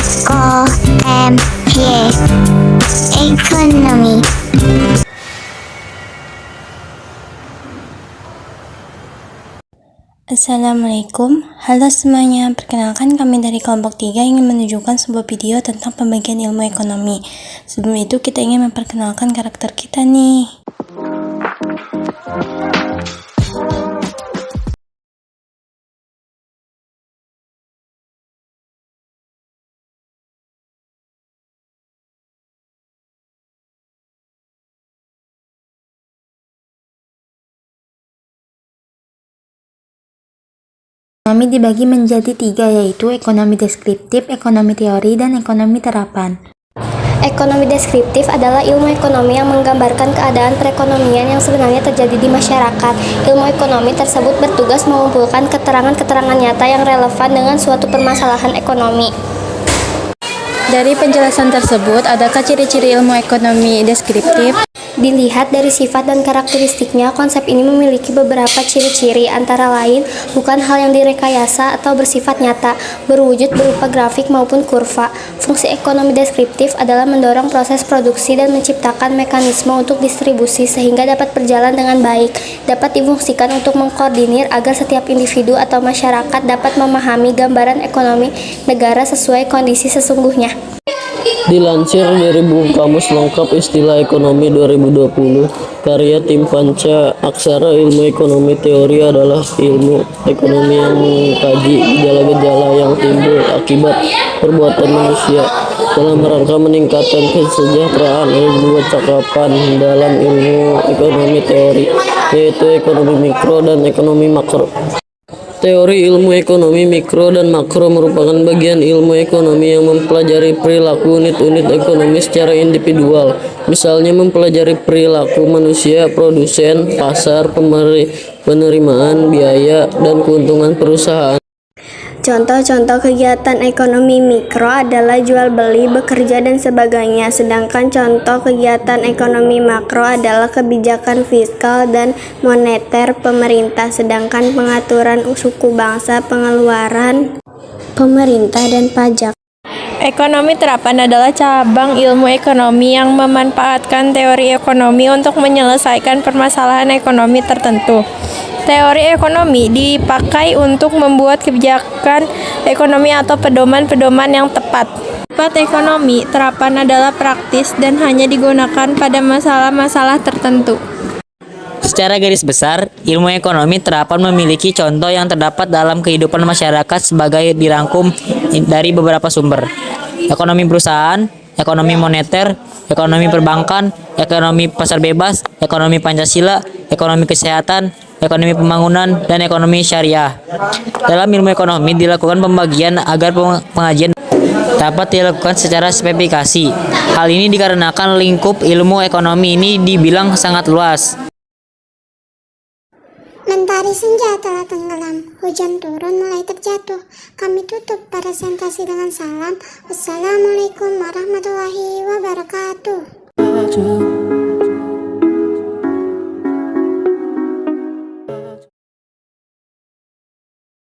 Ekonomi. Assalamualaikum, halo semuanya. Perkenalkan, kami dari kelompok 3 ingin menunjukkan sebuah video tentang pembagian ilmu ekonomi. Sebelum itu kita ingin memperkenalkan karakter kita nih. Ekonomi dibagi menjadi 3, yaitu ekonomi deskriptif, ekonomi teori, dan ekonomi terapan. Ekonomi deskriptif adalah ilmu ekonomi yang menggambarkan keadaan perekonomian yang sebenarnya terjadi di masyarakat. Ilmu ekonomi tersebut bertugas mengumpulkan keterangan-keterangan nyata yang relevan dengan suatu permasalahan ekonomi. Dari penjelasan tersebut, adakah ciri-ciri ilmu ekonomi deskriptif? Dilihat dari sifat dan karakteristiknya, konsep ini memiliki beberapa ciri-ciri, antara lain bukan hal yang direkayasa atau bersifat nyata, berwujud berupa grafik maupun kurva. Fungsi ekonomi deskriptif adalah mendorong proses produksi dan menciptakan mekanisme untuk distribusi sehingga dapat berjalan dengan baik. Dapat difungsikan untuk mengkoordinir agar setiap individu atau masyarakat dapat memahami gambaran ekonomi negara sesuai kondisi sesungguhnya. Dilansir dari buku Kamus Lengkap Istilah Ekonomi 2020, karya tim Panca Aksara, ilmu ekonomi teori adalah ilmu ekonomi yang mengkaji gejala-gejala yang timbul akibat perbuatan manusia dalam rangka meningkatkan kesejahteraan. Dua cakapan dalam ilmu ekonomi teori, yaitu ekonomi mikro dan ekonomi makro. Teori ilmu ekonomi mikro dan makro merupakan bagian ilmu ekonomi yang mempelajari perilaku unit-unit ekonomi secara individual. Misalnya mempelajari perilaku manusia, produsen, pasar, penerimaan, biaya, dan keuntungan perusahaan. Contoh-contoh kegiatan ekonomi mikro adalah jual beli, bekerja, dan sebagainya. Sedangkan contoh kegiatan ekonomi makro adalah kebijakan fiskal dan moneter pemerintah, sedangkan pengaturan suku bangsa, pengeluaran pemerintah, dan pajak. Ekonomi terapan adalah cabang ilmu ekonomi yang memanfaatkan teori ekonomi untuk menyelesaikan permasalahan ekonomi tertentu. Teori ekonomi dipakai untuk membuat kebijakan ekonomi atau pedoman-pedoman yang tepat. Sifat ekonomi terapan adalah praktis dan hanya digunakan pada masalah-masalah tertentu. Secara garis besar, ilmu ekonomi terapan memiliki contoh yang terdapat dalam kehidupan masyarakat sebagai dirangkum dari beberapa sumber. Ekonomi perusahaan, ekonomi moneter, ekonomi perbankan, ekonomi pasar bebas, ekonomi Pancasila, ekonomi kesehatan, ekonomi pembangunan, dan ekonomi syariah. Dalam ilmu ekonomi dilakukan pembagian agar pengajian dapat dilakukan secara spesifikasi. Hal ini dikarenakan lingkup ilmu ekonomi ini dibilang sangat luas. Mentari senja telah tenggelam, hujan turun mulai terjatuh. Kami tutup presentasi dengan salam. Wassalamualaikum warahmatullahi wabarakatuh.